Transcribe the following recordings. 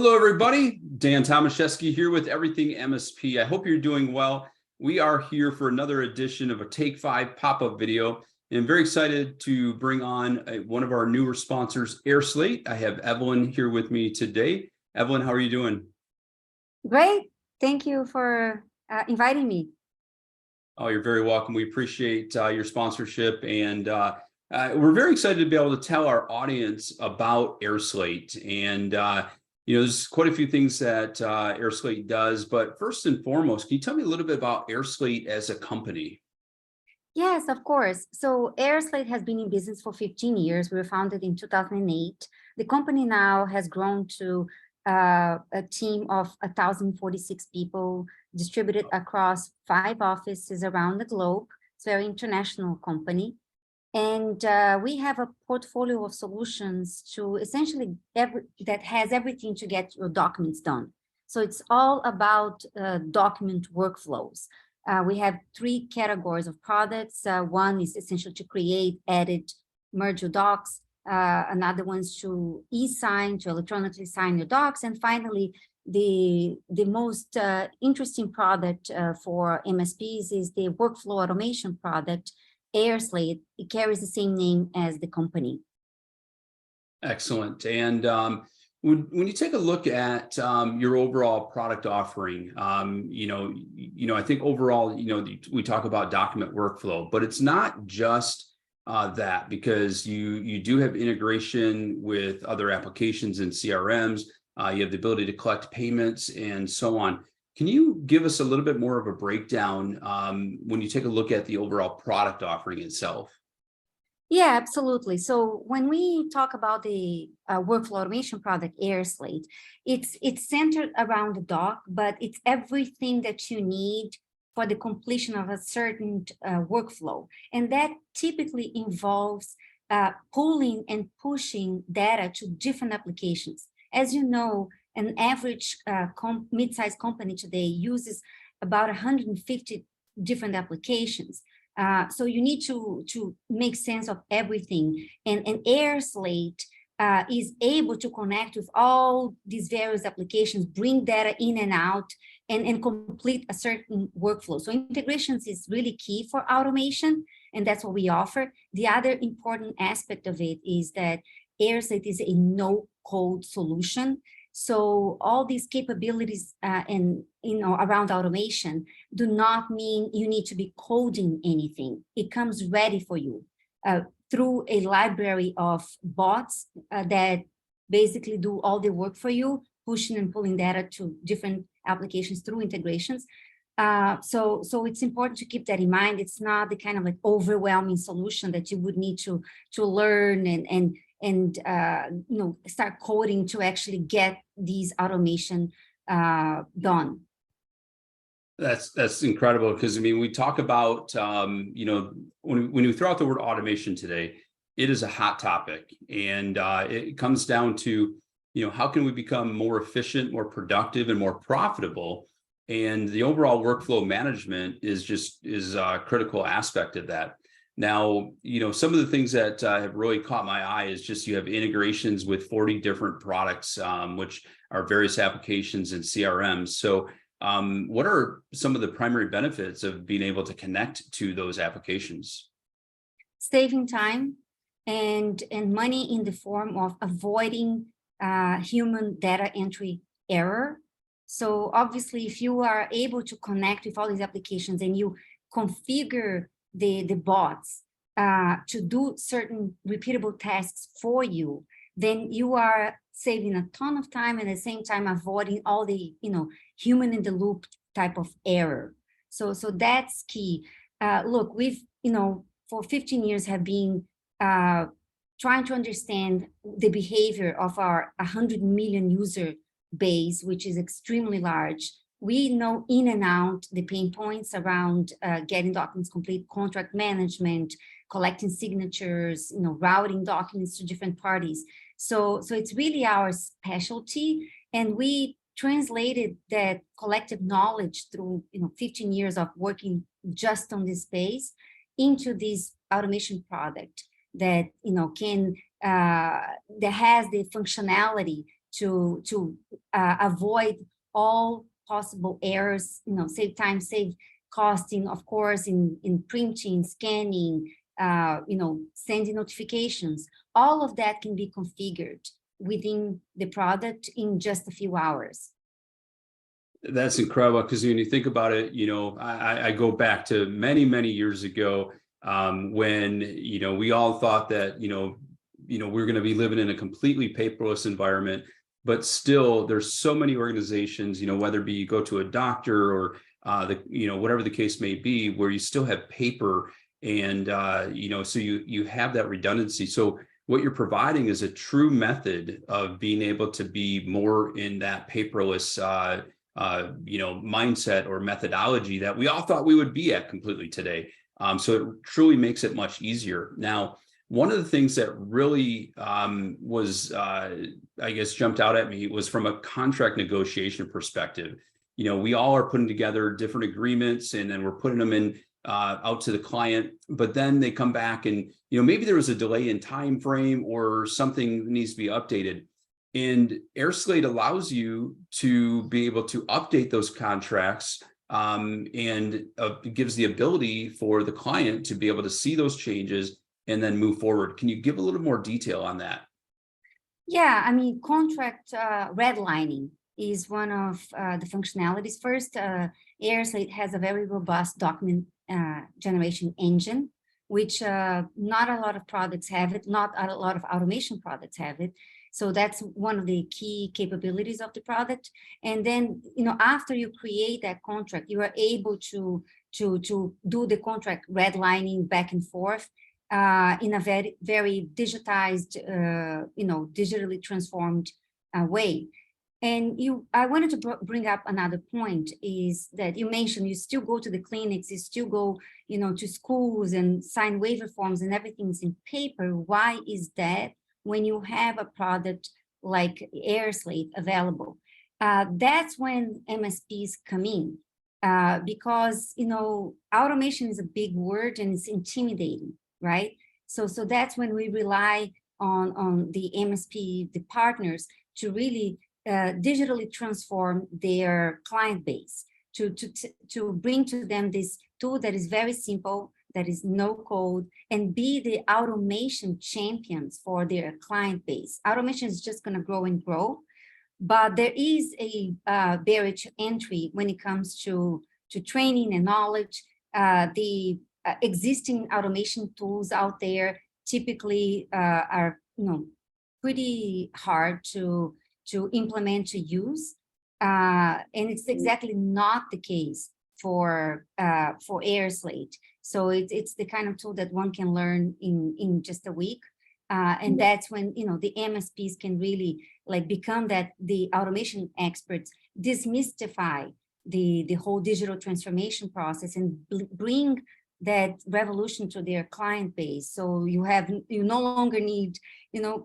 Hello, everybody. Dan Tomaszewski here with Everything MSP. I hope you're doing well. We are here for another edition of a Take 5 pop-up video. And I'm very excited to bring on one of our newer sponsors, airSlate. I have Evelyn here with me today. Evelyn, how are you doing? Great. Thank you for inviting me. Oh, you're very welcome. We appreciate your sponsorship, and we're very excited to be able to tell our audience about airSlate. And there's quite a few things that airSlate does, but first and foremost, can you tell me a little bit about airSlate as a company? Yes, of course. So airSlate has been in business for 15 years. We were founded in 2008. The company now has grown to a team of 1,046 people distributed across 5 offices around the globe. It's a very international company. And we have a portfolio of solutions to essentially that has everything to get your documents done. So it's all about document workflows. We have 3 categories of products. One is essential to create, edit, merge your docs. Another one's to e-sign, to electronically sign your docs. And finally, the most interesting product for MSPs is the workflow automation product, airSlate. It carries the same name as the company. Excellent. And when you take a look at your overall product offering, I think overall, we talk about document workflow, but it's not just that, because you do have integration with other applications and CRMs. You have the ability to collect payments and so on. Can you give us a little bit more of a breakdown when you take a look at the overall product offering itself? Yeah, absolutely. So when we talk about the workflow automation product, airSlate, it's centered around the doc, but it's everything that you need for the completion of a certain workflow. And that typically involves pulling and pushing data to different applications. As you know, an average mid-sized company today uses about 150 different applications. So you need to make sense of everything. And airSlate is able to connect with all these various applications, bring data in and out, and complete a certain workflow. So integrations is really key for automation, and that's what we offer. The other important aspect of it is that airSlate is a no-code solution. So all these capabilities around automation do not mean you need to be coding anything. It comes ready for you through a library of bots that basically do all the work for you, pushing and pulling data to different applications through integrations. So it's important to keep that in mind. It's not the kind of like overwhelming solution that you would need to learn and start coding to actually get these automation done. That's incredible, because I mean, we talk about when we throw out the word automation today, it is a hot topic, and it comes down to how can we become more efficient, more productive, and more profitable. And the overall workflow management is a critical aspect of that. Now, some of the things that have really caught my eye is just you have integrations with 40 different products, which are various applications and CRMs. So what are some of the primary benefits of being able to connect to those applications? Saving time and money in the form of avoiding human data entry error. So obviously, if you are able to connect with all these applications and you configure the bots to do certain repeatable tasks for you, then you are saving a ton of time and at the same time avoiding all the human in the loop type of error. So that's key. Look, we've for 15 years have been trying to understand the behavior of our 100 million user base, which is extremely large. We know in and out the pain points around getting documents complete, contract management, collecting signatures, routing documents to different parties. So it's really our specialty, and we translated that collective knowledge through 15 years of working just on this space into this automation product that that has the functionality to avoid all possible errors, save time, save costing, of course, in printing, scanning, sending notifications. All of that can be configured within the product in just a few hours. That's incredible, because when you think about it, I go back to many, many years ago, when, we all thought that, we're going to be living in a completely paperless environment, but still there's so many organizations, whether it be you go to a doctor or whatever the case may be, where you still have paper, and so you have that redundancy. So what you're providing is a true method of being able to be more in that paperless mindset or methodology that we all thought we would be at completely today. So it truly makes it much easier. Now, one of the things that really was, I guess, jumped out at me was from a contract negotiation perspective. We all are putting together different agreements, and then we're putting them in out to the client, but then they come back and, maybe there was a delay in time frame or something needs to be updated. And airSlate allows you to be able to update those contracts, and gives the ability for the client to be able to see those changes and then move forward. Can you give a little more detail on that? Yeah, I mean, contract redlining is one of the functionalities. First, airSlate has a very robust document generation engine, which not a lot of products have it, not a lot of automation products have it. So that's one of the key capabilities of the product. And then, after you create that contract, you are able to do the contract redlining back and forth in a very, very digitized, digitally transformed way. And I wanted to bring up another point, is that you mentioned you still go to the clinics, you still go, to schools and sign waiver forms, and everything's in paper. Why is that when you have a product like airSlate available? That's when MSPs come in, because, automation is a big word and it's intimidating, right? So that's when we rely on the MSP, the partners, to really digitally transform their client base, to bring to them this tool that is very simple, that is no code, and be the automation champions for their client base. Automation is just going to grow and grow, but there is a barrier to entry when it comes to training and knowledge. The existing automation tools out there typically are, pretty hard to implement, to use, and it's exactly not the case for airSlate. So it's the kind of tool that one can learn in just a week, and that's when the MSPs can really become the automation experts, demystify the whole digital transformation process, and bring that revolution to their client base. So you no longer need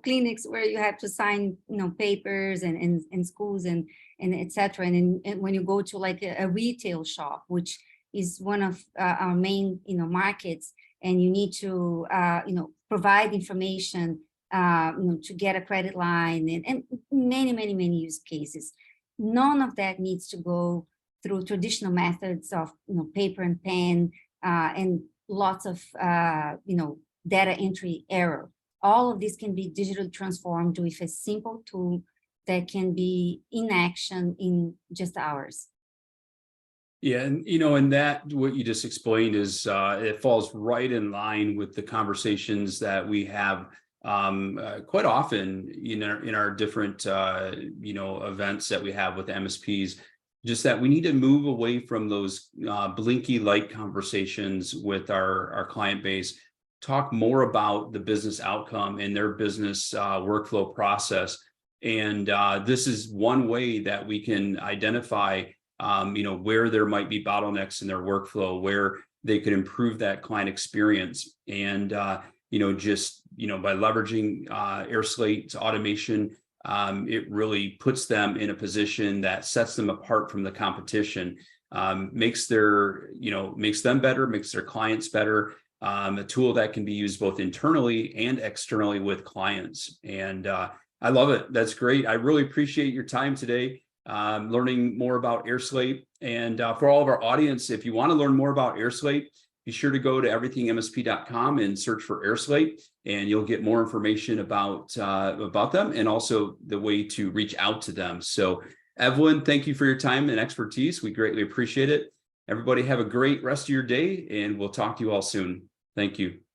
clinics where you have to sign papers, and schools and etc. And when you go to a retail shop, which is one of our main markets, and you need to provide information to get a credit line, and many use cases. None of that needs to go through traditional methods of paper and pen, and lots of data entry error. All of this can be digitally transformed with a simple tool that can be in action in just hours. Yeah, and and that what you just explained is it falls right in line with the conversations that we have quite often in our different events that we have with MSPs. Just that we need to move away from those blinky light conversations with our client base, talk more about the business outcome and their business workflow process. And this is one way that we can identify, where there might be bottlenecks in their workflow, where they could improve that client experience. And, by leveraging airSlate's automation, it really puts them in a position that sets them apart from the competition, makes them better, makes their clients better, a tool that can be used both internally and externally with clients. And I love it. That's great. I really appreciate your time today, learning more about airSlate. And for all of our audience, if you want to learn more about airSlate, be sure to go to everythinmsp.com and search for airSlate, and you'll get more information about them and also the way to reach out to them. So Evelyn, thank you for your time and expertise. We greatly appreciate it. Everybody have a great rest of your day, and we'll talk to you all soon. Thank you.